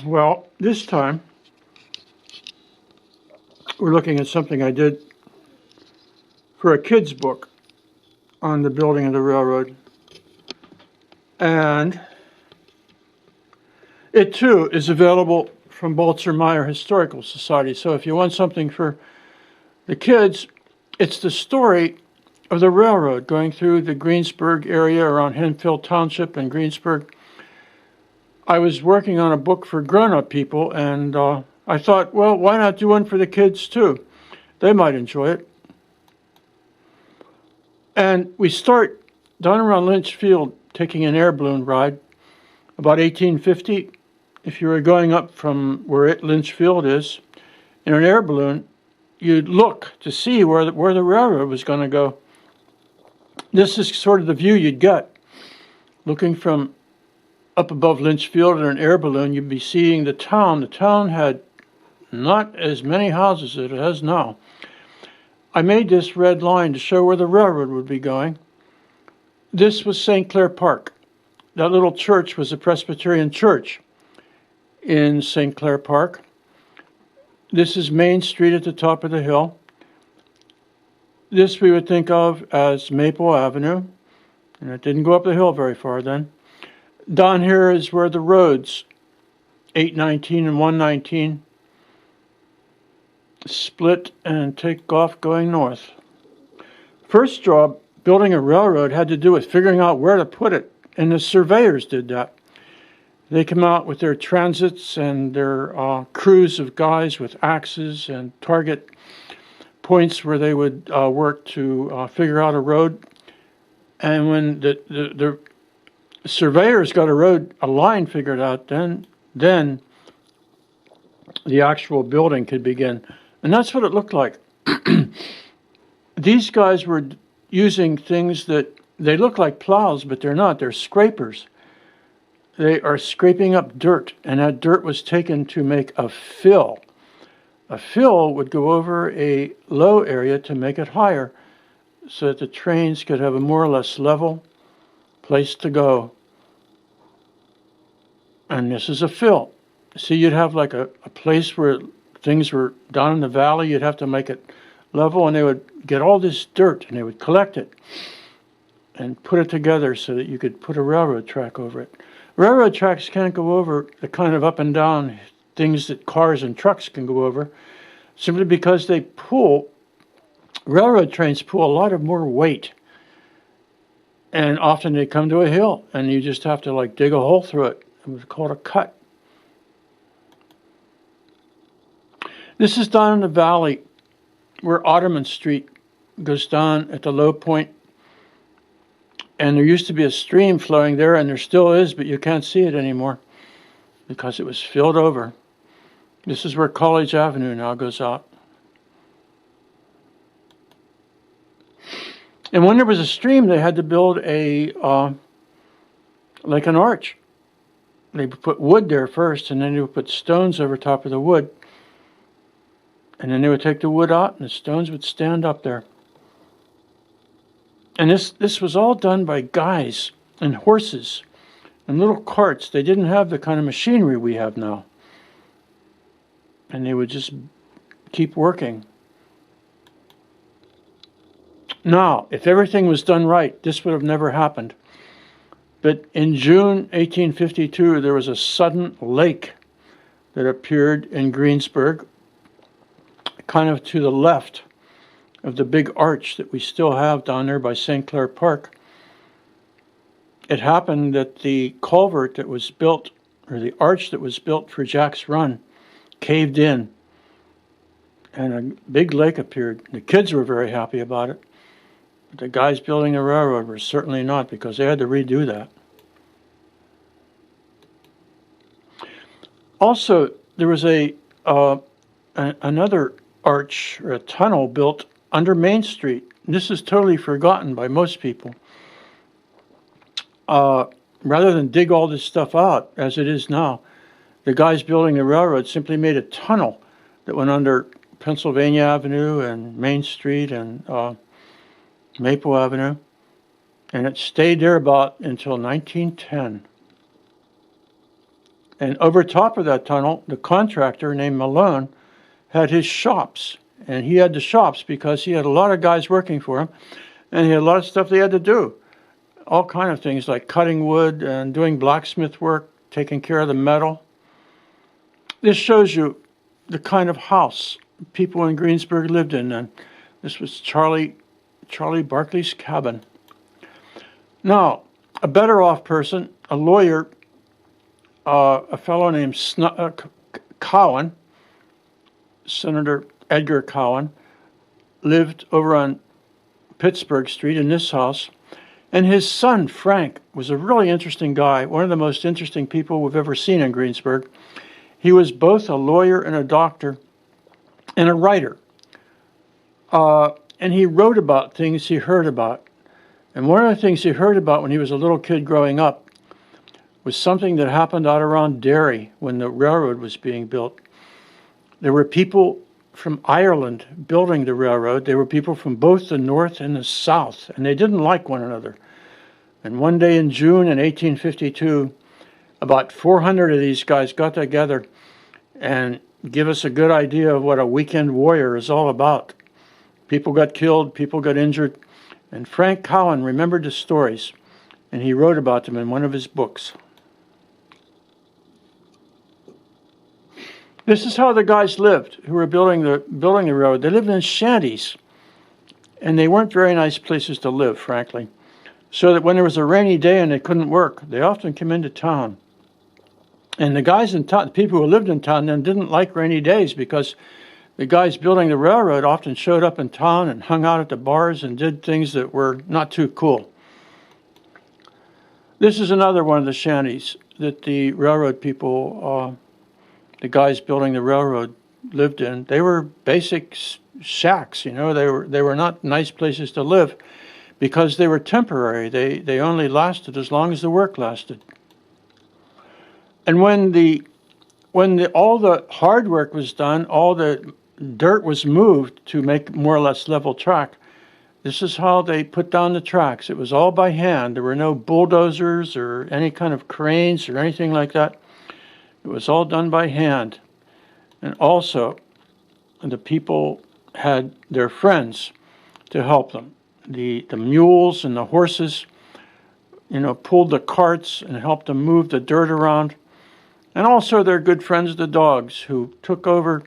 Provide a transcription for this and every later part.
Well, this time we're looking at something I did for a kid's book on the building of the railroad. And it too is available from Balzer-Meyer Historical Society. So if you want something for the kids, it's the story of the railroad going through the Greensburg area around Henfield Township and Greensburg. I was working on a book for grown-up people, and I thought, well, why not do one for the kids too? They might enjoy it. And we start down around Lynch Field, taking an air balloon ride, about 1850. If you were going up from where Lynch Field is, in an air balloon, you'd look to see where the railroad was going to go. This is sort of the view you'd get. Looking from up above Lynch Field in an air balloon, you'd be seeing the town. The town had not as many houses as it has now. I made this red line to show where the railroad would be going. This was St. Clair Park. That little church was a Presbyterian church in St. Clair Park. This is Main Street at the top of the hill. This we would think of as Maple Avenue, and it didn't go up the hill very far then. Down here is where the roads, 819 and 119, split and take off going north. First job, building a railroad, had to do with figuring out where to put it, and the surveyors did that. They come out with their transits and their crews of guys with axes and target points where they would work to figure out a road. And when the surveyors got a line figured out, then the actual building could begin. And that's what it looked like. These guys were using things that they look like plows, but they're not. They're scrapers. They are scraping up dirt, and that dirt was taken to make a fill. A fill would go over a low area to make it higher so that the trains could have a more or less level place to go. And this is a fill. See, you'd have like a place where things were down in the valley. You'd have to make it level, and they would get all this dirt, and they would collect it and put it together so that you could put a railroad track over it. Railroad tracks can't go over the kind of up and down things that cars and trucks can go over, simply because railroad trains pull a lot of more weight. And often they come to a hill, and you just have to like dig a hole through it. It was called a cut. This is down in the valley where Ottoman Street goes down at the low point. And there used to be a stream flowing there, and there still is, but you can't see it anymore because it was filled over. This is where College Avenue now goes out. And when there was a stream, they had to build like an arch. They would put wood there first, and then they would put stones over top of the wood. And then they would take the wood out, and the stones would stand up there. And this was all done by guys and horses and little carts. They didn't have the kind of machinery we have now. And they would just keep working. Now, if everything was done right, this would have never happened. But in June 1852, there was a sudden lake that appeared in Greensburg, kind of to the left of the big arch that we still have down there by St. Clair Park. It happened that the culvert that was built, or the arch that was built for Jack's Run, caved in, and a big lake appeared. The kids were very happy about it. But the guys building the railroad were certainly not, because they had to redo that. Also, there was another arch or a tunnel built under Main Street. This is totally forgotten by most people. Rather than dig all this stuff out, as it is now, the guys building the railroad simply made a tunnel that went under Pennsylvania Avenue and Main Street and Maple Avenue, and it stayed there about until 1910. And over top of that tunnel, the contractor named Malone had his shops. And he had the shops because he had a lot of guys working for him, and he had a lot of stuff they had to do. All kind of things like cutting wood and doing blacksmith work, taking care of the metal. This shows you the kind of house people in Greensburg lived in then. This was Charlie Barkley's cabin. Now, a better off person, a lawyer, a fellow named Cowan, Senator Edgar Cowan, lived over on Pittsburgh Street in this house. And his son, Frank, was a really interesting guy, one of the most interesting people we've ever seen in Greensburg. He was both a lawyer and a doctor and a writer. And he wrote about things he heard about. And one of the things he heard about when he was a little kid growing up was something that happened out around Derry when the railroad was being built. There were people from Ireland building the railroad. There were people from both the north and the south, and they didn't like one another. And one day in June in 1852, about 400 of these guys got together and give us a good idea of what a weekend warrior is all about. People got killed, people got injured, and Frank Cowan remembered the stories, and he wrote about them in one of his books. This is how the guys lived who were building the railroad. They lived in shanties, and they weren't very nice places to live, frankly. So that when there was a rainy day and they couldn't work, they often came into town. And the guys in town, the people who lived in town then didn't like rainy days because the guys building the railroad often showed up in town and hung out at the bars and did things that were not too cool. This is another one of the shanties that the railroad people, the guys building the railroad lived in. They were basic shacks, you know. They were not nice places to live because they were temporary. They only lasted as long as the work lasted. And when all the hard work was done, all the dirt was moved to make more or less level track, this is how they put down the tracks. It was all by hand. There were no bulldozers or any kind of cranes or anything like that. It was all done by hand. And also, the people had their friends to help them. The mules and the horses, you know, pulled the carts and helped them move the dirt around. And also their good friends, the dogs, who took over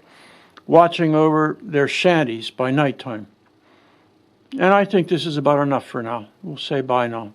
watching over their shanties by nighttime. And I think this is about enough for now. We'll say bye now.